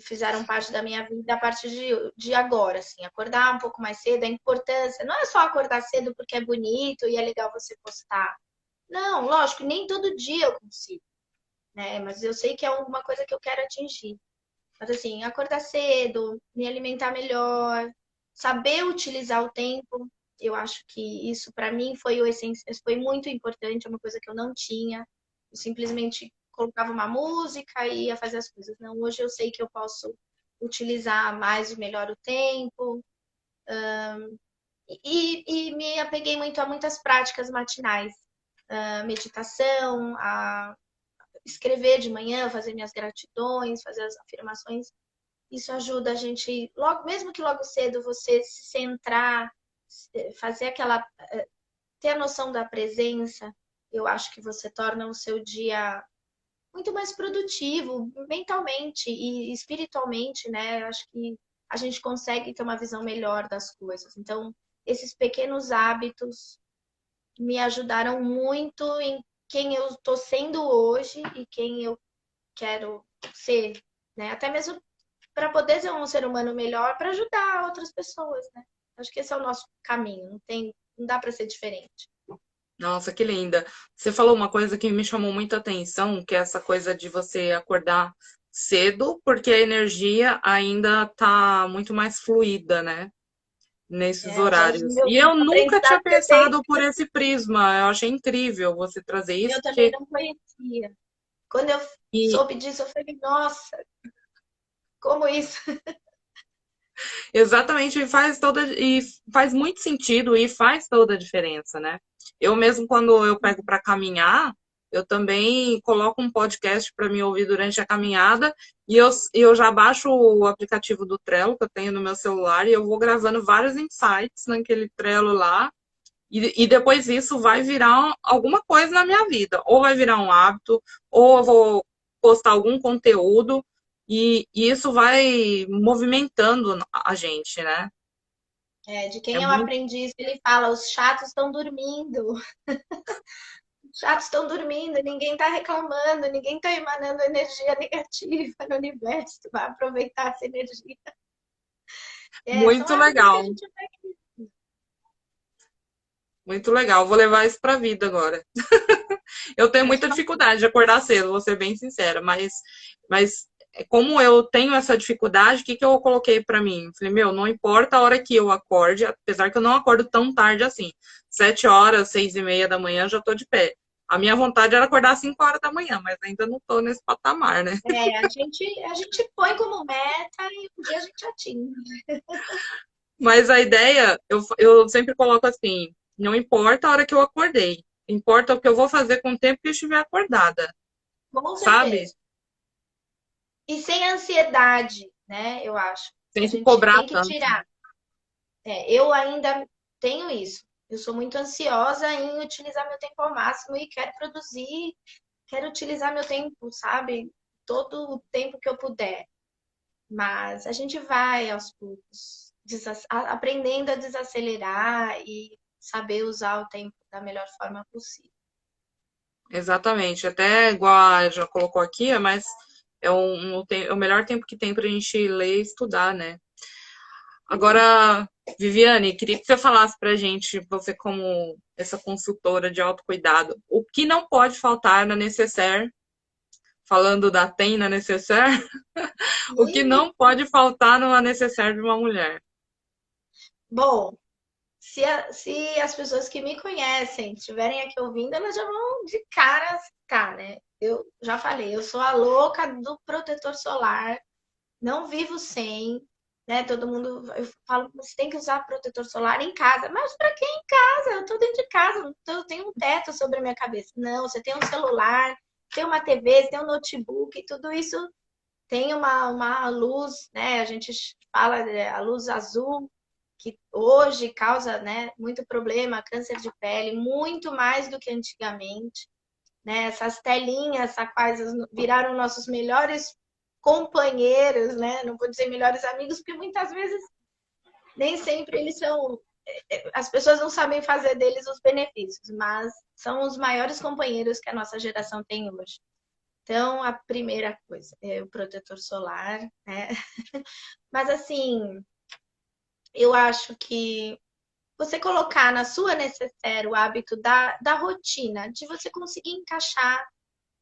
fizeram parte da minha vida a partir de agora, assim, acordar um pouco mais cedo, a importância, não é só acordar cedo porque é bonito e é legal você postar. Não, lógico, nem todo dia eu consigo, né? Mas eu sei que é alguma coisa que eu quero atingir. Mas assim, acordar cedo, me alimentar melhor, saber utilizar o tempo, eu acho que isso para mim foi foi muito importante, é uma coisa que eu não tinha. Eu simplesmente colocava uma música e ia fazer as coisas. Não, hoje eu sei que eu posso utilizar mais e melhor o tempo. E me apeguei muito a muitas práticas matinais, meditação, a escrever de manhã, fazer minhas gratidões, fazer as afirmações. Isso ajuda a gente, logo, mesmo que logo cedo você se centrar, fazer aquela, ter a noção da presença, eu acho que você torna o seu dia muito mais produtivo, mentalmente e espiritualmente, né? Eu acho que a gente consegue ter uma visão melhor das coisas. Então, esses pequenos hábitos me ajudaram muito em quem eu estou sendo hoje e quem eu quero ser, né? Até mesmo para poder ser um ser humano melhor, para ajudar outras pessoas, né? Acho que esse é o nosso caminho, não dá para ser diferente.
Nossa, que linda. Você falou uma coisa que me chamou muita atenção, que é essa coisa de você acordar cedo, porque a energia ainda tá muito mais fluida, né? Nesses
Os
horários.
meus
E eu nunca tinha
aprendizados que eu tenho,
pensado por esse prisma. Eu achei incrível você trazer isso,
eu também
porque
não conhecia. Quando eu
e
soube disso, eu falei, nossa, como isso?
exatamente e faz muito sentido e faz toda a diferença, né? Eu mesmo quando eu pego para caminhar, eu também coloco um podcast para me ouvir durante a caminhada e eu já baixo o aplicativo do Trello que eu tenho no meu celular e eu vou gravando vários insights naquele Trello lá. E depois isso vai virar alguma coisa na minha vida. Ou vai virar um hábito, ou eu vou postar algum conteúdo, e isso vai movimentando a gente, né?
De
É
quem eu
muito.
aprendi isso, ele fala, os chatos estão dormindo. Os chatos estão dormindo, ninguém está reclamando, ninguém está emanando energia negativa no universo. Vai aproveitar essa energia. São
Muito
hábitos que a
legal,
gente vai.
muito legal. Vou levar isso para a vida agora. Eu tenho
Mas
muita dificuldade de acordar cedo, vou ser bem sincera, mas como eu tenho essa dificuldade, o que que eu coloquei para mim? Falei, meu, não importa a hora que eu acorde, apesar que eu não acordo tão tarde assim. 7 horas, 6h30 da manhã, eu já tô de pé. A minha vontade era acordar às 5 horas da manhã, mas ainda não tô nesse patamar, né?
a gente põe como meta e um dia a gente atinge.
Mas a ideia, eu sempre coloco assim, não importa a hora que eu acordei, importa o que eu vou fazer com o tempo que eu estiver acordada,
Com
sabe?
certeza. E sem ansiedade, né? Eu acho. A
Sem se
gente
cobrar
tem que
tanto.
tirar. Eu ainda tenho isso. Eu sou muito ansiosa em utilizar meu tempo ao máximo e quero produzir, quero utilizar meu tempo, sabe? Todo o tempo que eu puder. Mas a gente vai aos poucos, aprendendo a desacelerar e saber usar o tempo da melhor forma possível.
Exatamente. Até igual a já colocou aqui, mas é o melhor tempo que tem para a gente ler e estudar, né? Agora, Viviane, queria que você falasse para a gente, você como essa consultora de autocuidado, o que não pode faltar na necessaire, falando da TEM na necessaire, o que
E,
não pode faltar numa necessaire de uma mulher?
bom, se as pessoas que me conhecem estiverem aqui ouvindo, elas já vão de cara ficar, né? Eu já falei, eu sou a louca do protetor solar, não vivo sem, né? Todo mundo, eu falo, você tem que usar protetor solar em casa, mas para que em casa? Eu tô dentro de casa, eu tenho um teto sobre a minha cabeça. Não, você tem um celular, tem uma TV, tem um notebook, tudo isso tem uma luz, né? A gente fala a luz azul que hoje causa, né, muito problema, câncer de pele, muito mais do que antigamente, né? Essas telinhas aquosas viraram nossos melhores companheiros, né? Não vou dizer melhores amigos, porque muitas vezes nem sempre eles são. As pessoas não sabem fazer deles os benefícios, mas são os maiores companheiros que a nossa geração tem hoje. Então, a primeira coisa é o protetor solar, né? Mas assim, eu acho que você colocar na sua necessaire o hábito da rotina, de você conseguir encaixar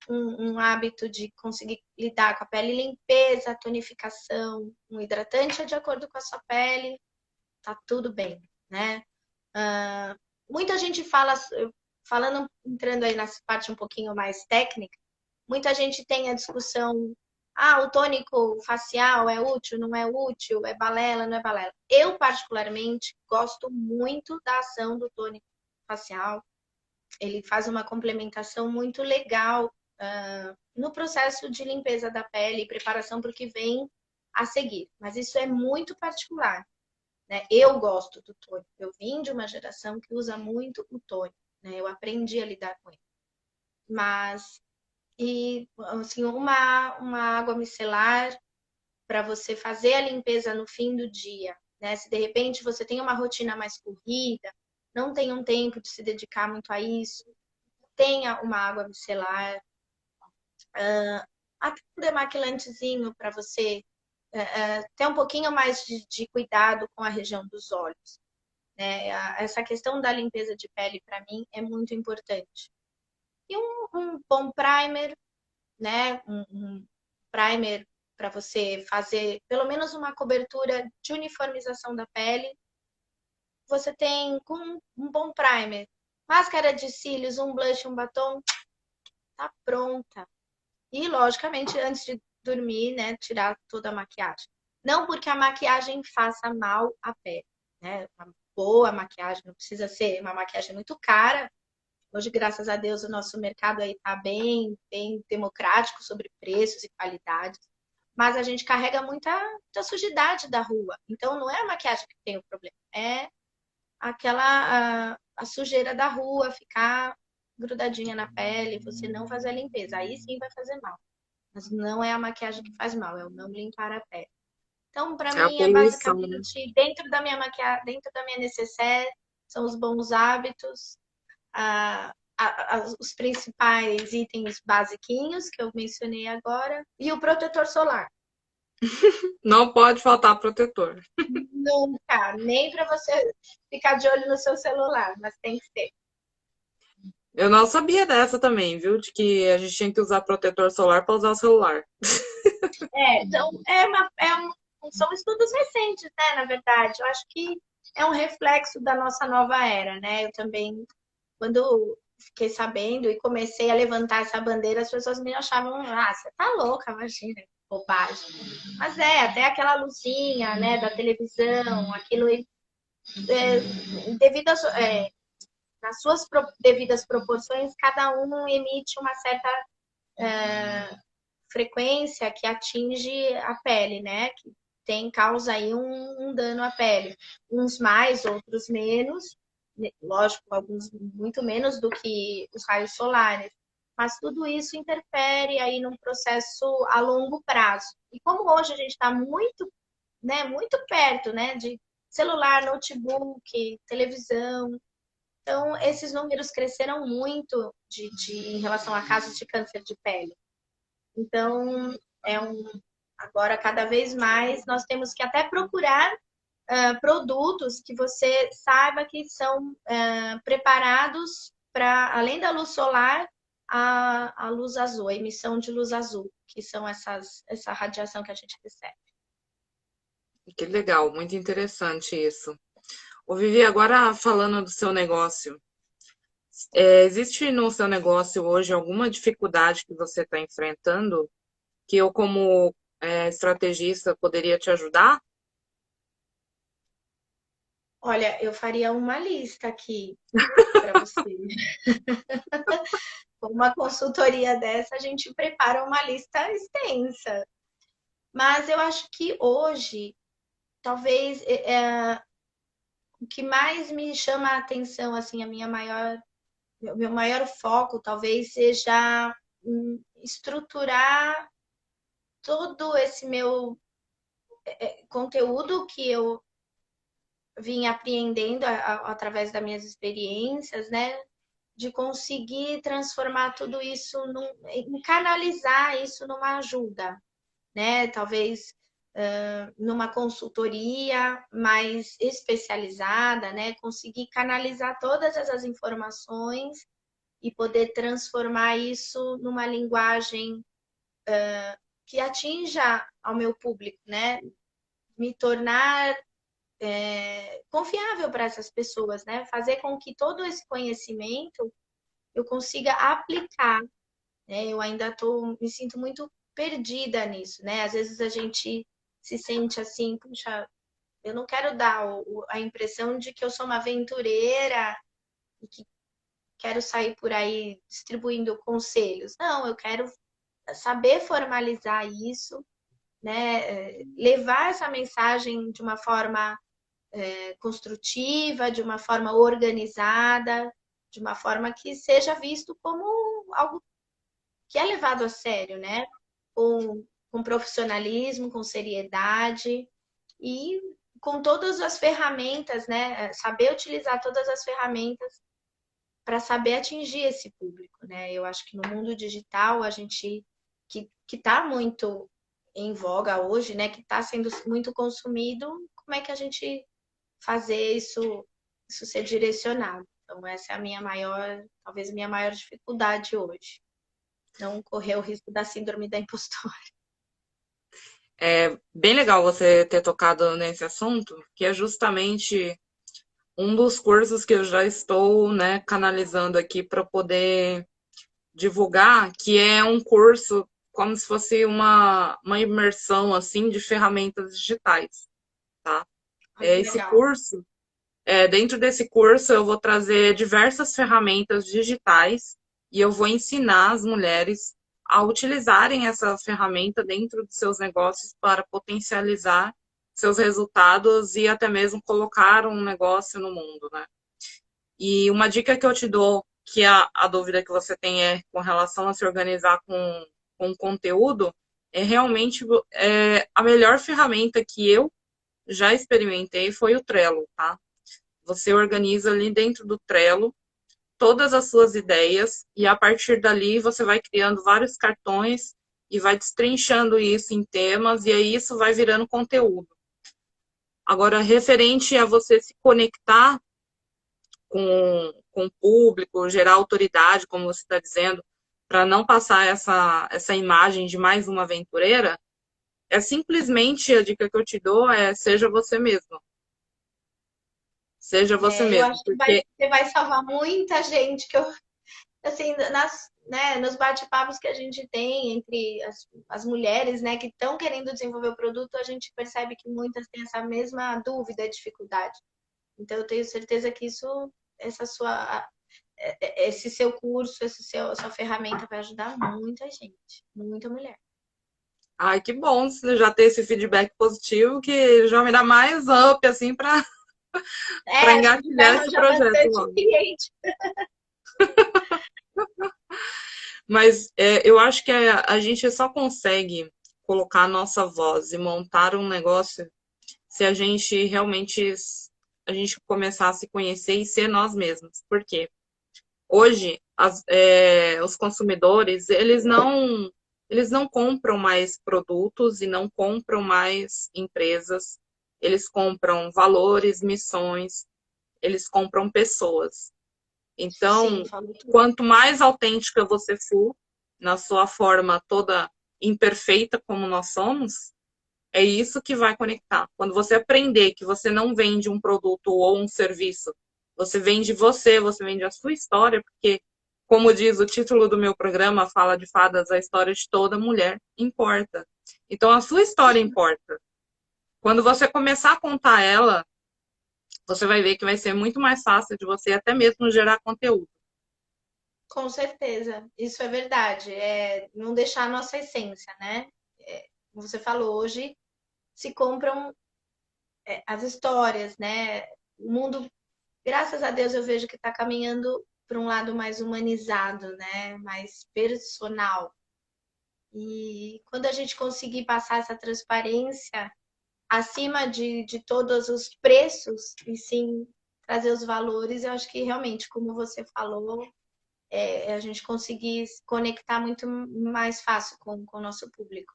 um hábito de conseguir lidar com a pele, limpeza, tonificação, um hidratante de acordo com a sua pele, tá tudo bem, né? Muita gente fala, falando, entrando aí nessa parte um pouquinho mais técnica, muita gente tem a discussão, o tônico facial é útil, não é útil, é balela, não é balela. Eu, particularmente, gosto muito da ação do tônico facial. Ele faz uma complementação muito legal no processo de limpeza da pele e preparação para o que vem a seguir. Mas isso é muito particular, né? Eu gosto do tônico. Eu vim de uma geração que usa muito o tônico, né? Eu aprendi a lidar com ele. Mas, assim, uma água micelar para você fazer a limpeza no fim do dia, né? Se de repente você tem uma rotina mais corrida, não tem um tempo de se dedicar muito a isso, tenha uma água micelar, até um demaquilantezinho para você ter um pouquinho mais de cuidado com a região dos olhos. Né? Essa questão da limpeza de pele, para mim, é muito importante. E um bom primer, né? Um primer para você fazer pelo menos uma cobertura de uniformização da pele. Você tem com um bom primer, máscara de cílios, um blush, um batom, tá pronta. E, logicamente, antes de dormir, né, tirar toda a maquiagem. Não porque a maquiagem faça mal à pele, né? Uma boa maquiagem, não precisa ser uma maquiagem muito cara. Hoje, graças a Deus, o nosso mercado aí tá bem democrático sobre preços e qualidades. Mas a gente carrega muita sujidade da rua. Então, não é a maquiagem que tem o problema, é aquela a sujeira da rua ficar grudadinha na pele, você não fazer a limpeza. Aí sim vai fazer mal. Mas não é a maquiagem que faz mal, é o não limpar a pele. Então, para
É a
mim, é
poluição, né?
basicamente dentro da minha maquiagem, dentro da minha necessaire, são os bons hábitos, os principais itens basiquinhos que eu mencionei agora, e o protetor solar.
Não pode faltar protetor.
Nunca, nem para você ficar de olho no seu celular, mas tem que ter.
Eu não sabia dessa também, viu? De que a gente tinha que usar protetor solar para usar o celular.
Então, são estudos recentes, né, na verdade. Eu acho que é um reflexo da nossa nova era, né? Eu também, quando fiquei sabendo e comecei a levantar essa bandeira, as pessoas me achavam, você tá louca, imagina, bobagem. Mas até aquela luzinha, né, da televisão, aquilo devido nas suas devidas proporções, cada um emite uma certa frequência que atinge a pele, né? Que causa aí um dano à pele. Uns mais, outros menos. Lógico, alguns muito menos do que os raios solares. Mas tudo isso interfere aí num processo a longo prazo. E como hoje a gente está muito, né, muito perto, né, de celular, notebook, televisão, então esses números cresceram muito em relação a casos de câncer de pele. Então, agora, cada vez mais, nós temos que até procurar produtos que você saiba que são preparados para, além da luz solar, a luz azul, a emissão de luz azul, que são essa radiação que a gente recebe.
Que legal, muito interessante isso. Ô, Vivi, agora falando do seu negócio, existe no seu negócio hoje alguma dificuldade que você está enfrentando que eu, como estrategista, poderia te ajudar?
Olha, eu faria uma lista aqui para você. Com uma consultoria dessa, a gente prepara uma lista extensa. Mas eu acho que hoje, talvez, o que mais me chama a atenção, assim, o meu maior foco talvez seja estruturar todo esse meu conteúdo que eu vim apreendendo através das minhas experiências, né? De conseguir transformar tudo isso, em canalizar isso numa ajuda, né? Talvez numa consultoria mais especializada, né? Conseguir canalizar todas essas informações e poder transformar isso numa linguagem que atinja ao meu público, né? Me tornar confiável para essas pessoas, né? Fazer com que todo esse conhecimento eu consiga aplicar, né? Eu ainda me sinto muito perdida nisso, né? Às vezes a gente se sente assim, puxa, eu não quero dar a impressão de que eu sou uma aventureira e que quero sair por aí distribuindo conselhos. Não, eu quero saber formalizar isso, né? Levar essa mensagem de uma forma construtiva, de uma forma organizada, de uma forma que seja visto como algo que é levado a sério, né? Com profissionalismo, com seriedade e com todas as ferramentas, né? Saber utilizar todas as ferramentas para saber atingir esse público, né? Eu acho que no mundo digital a gente que está muito em voga hoje, né? Que está sendo muito consumido, como é que a gente fazer isso ser direcionado? Então essa é a minha maior, talvez minha maior dificuldade hoje, não correr o risco da síndrome da impostora.
É bem legal você ter tocado nesse assunto, que é justamente um dos cursos que eu já estou, né, canalizando aqui para poder divulgar, que é um curso como se fosse uma imersão assim de ferramentas digitais, tá?
Ai, que
Esse
legal.
curso, dentro desse curso eu vou trazer diversas ferramentas digitais e eu vou ensinar as mulheres a utilizarem essa ferramenta dentro de seus negócios para potencializar seus resultados e até mesmo colocar um negócio no mundo, né? E uma dica que eu te dou, que a dúvida que você tem é com relação a se organizar com conteúdo, é realmente a melhor ferramenta que eu já experimentei foi o Trello, tá? Você organiza ali dentro do Trello todas as suas ideias e a partir dali você vai criando vários cartões e vai destrinchando isso em temas e aí isso vai virando conteúdo. Agora, referente a você se conectar com o público, gerar autoridade, como você está dizendo, para não passar essa imagem de mais uma aventureira, é simplesmente a dica que eu te dou é seja você mesmo. Seja você
Eu
mesmo,
acho que
porque
você vai salvar muita gente que eu, assim, né, nos bate-papos que a gente tem entre as mulheres, né, que estão querendo desenvolver o produto, a gente percebe que muitas têm essa mesma dúvida, dificuldade. Então, eu tenho certeza que essa sua, esse seu curso, sua ferramenta vai ajudar muita gente, muita mulher.
ai, que bom você já ter esse feedback positivo que já me dá mais up assim para
É, acho que vai
engatilhar esse
arranjar
projeto
bastante
logo.
cliente.
Mas eu acho que a gente só consegue colocar a nossa voz e montar um negócio se a gente realmente a gente começar a se conhecer e ser nós mesmos. Por quê? Hoje, os consumidores, eles não compram mais produtos e não compram mais empresas. Eles compram valores, missões, eles compram pessoas.
Sim,
Então,
falou tudo.
quanto mais autêntica você for, na sua forma toda imperfeita como nós somos, é isso que vai conectar. Quando você aprender que você não vende um produto ou um serviço, você vende você vende a sua história, porque, como diz o título do meu programa, Fala de Fadas, a história de toda mulher importa. Então, a sua história importa. Quando você começar a contar ela, você vai ver que vai ser muito mais fácil de você até mesmo gerar conteúdo.
Com certeza, isso é verdade. É não deixar a nossa essência, né? Como você falou, hoje se compram as histórias, né? o mundo, graças a Deus, eu vejo que está caminhando para um lado mais humanizado, né? Mais personal. E quando a gente conseguir passar essa transparência acima de todos os preços, e sim trazer os valores, eu acho que realmente, como você falou, a gente conseguir se conectar muito mais fácil com o nosso público.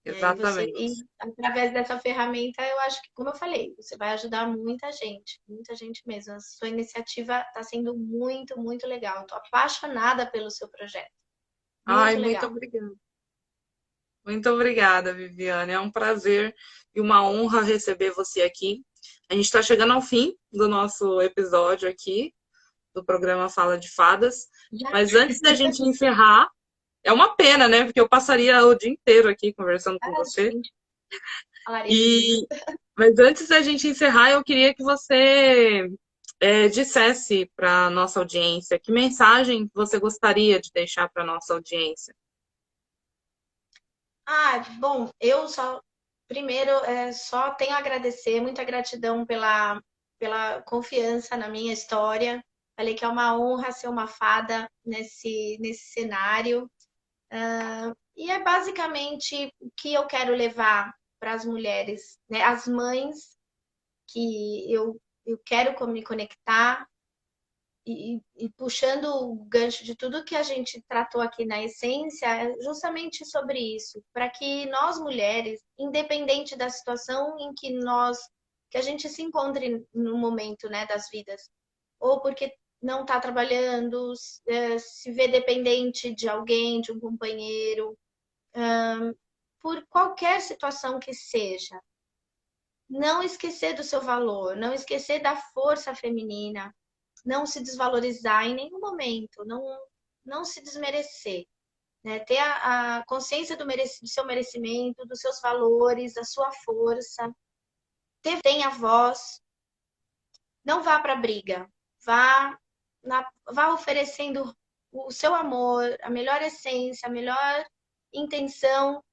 E
Exatamente.
através dessa ferramenta, eu acho que, como eu falei, você vai ajudar muita gente mesmo. A sua iniciativa está sendo muito, muito legal. Estou apaixonada pelo seu projeto.
Ai,
Muito
muito
legal.
obrigada. Muito obrigada, Viviane. É um prazer e uma honra receber você aqui. A gente está chegando ao fim do nosso episódio aqui, do programa Fala de Fadas.
Já
Mas antes da gente encerrar, é uma pena, né? Porque eu passaria o dia inteiro aqui conversando com
a
você.
gente falaria muito.
E mas antes da gente encerrar, eu queria que você dissesse para a nossa audiência que mensagem você gostaria de deixar para a nossa audiência.
Bom, eu só, primeiro, só tenho a agradecer, muita gratidão pela confiança na minha história. Falei que é uma honra ser uma fada nesse cenário. E é basicamente o que eu quero levar para as mulheres, né? As mães que eu quero me conectar e puxando o gancho de tudo que a gente tratou aqui na essência, é justamente sobre isso, para que nós mulheres, independente da situação em que a gente se encontre no momento, né, das vidas, ou porque não está trabalhando, se vê dependente de alguém, de um companheiro, por qualquer situação que seja, não esquecer do seu valor, não esquecer da força feminina, não se desvalorizar em nenhum momento, não se desmerecer, né? Ter a consciência do seu merecimento, dos seus valores, da sua força, tenha voz, não vá para a briga, vá oferecendo o seu amor, a melhor essência, a melhor intenção,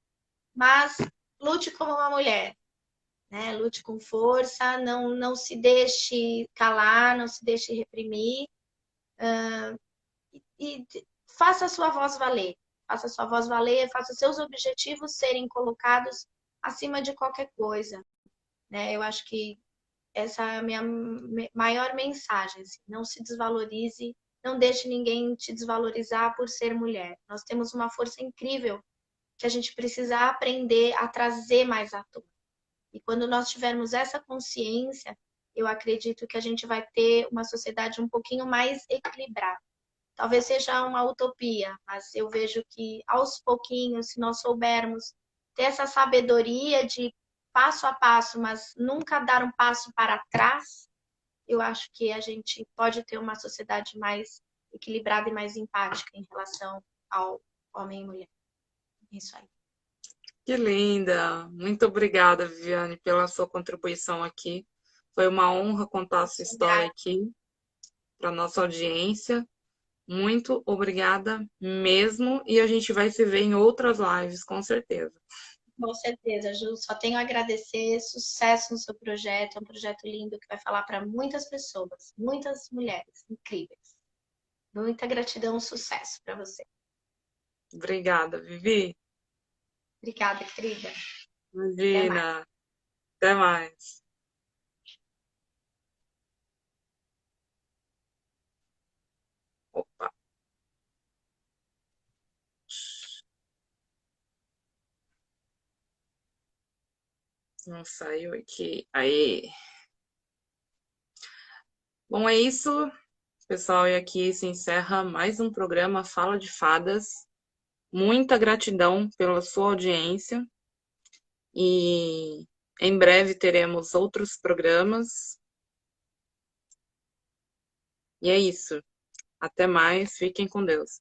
mas lute como uma mulher, né? Lute com força, não se deixe calar, não se deixe reprimir, e faça a sua voz valer. Faça a sua voz valer, faça seus objetivos serem colocados acima de qualquer coisa, né? Eu acho que essa é a minha maior mensagem, assim. Não se desvalorize, não deixe ninguém te desvalorizar por ser mulher. Nós temos uma força incrível que a gente precisa aprender a trazer mais à tona. E quando nós tivermos essa consciência, eu acredito que a gente vai ter uma sociedade um pouquinho mais equilibrada. Talvez seja uma utopia, mas eu vejo que aos pouquinhos, se nós soubermos ter essa sabedoria de passo a passo, mas nunca dar um passo para trás, eu acho que a gente pode ter uma sociedade mais equilibrada e mais empática em relação ao homem e mulher. Isso aí.
Que linda! Muito obrigada, Viviane, pela sua contribuição aqui. Foi uma honra contar a sua história aqui para nossa audiência. Muito obrigada mesmo. E a gente vai se ver em outras lives, com certeza.
Com certeza, Ju. Só tenho a agradecer. Sucesso no seu projeto. É um projeto lindo que vai falar para muitas pessoas, muitas mulheres incríveis. Muita gratidão, sucesso para você.
Obrigada, Vivi.
Obrigada, querida. Até mais.
Imagina. Até mais. Opa. Não saiu aqui. Aí. Bom, é isso, pessoal. E aqui se encerra mais um programa Fala de Fadas. Muita gratidão pela sua audiência. E em breve teremos outros programas. E é isso. Até mais. Fiquem com Deus.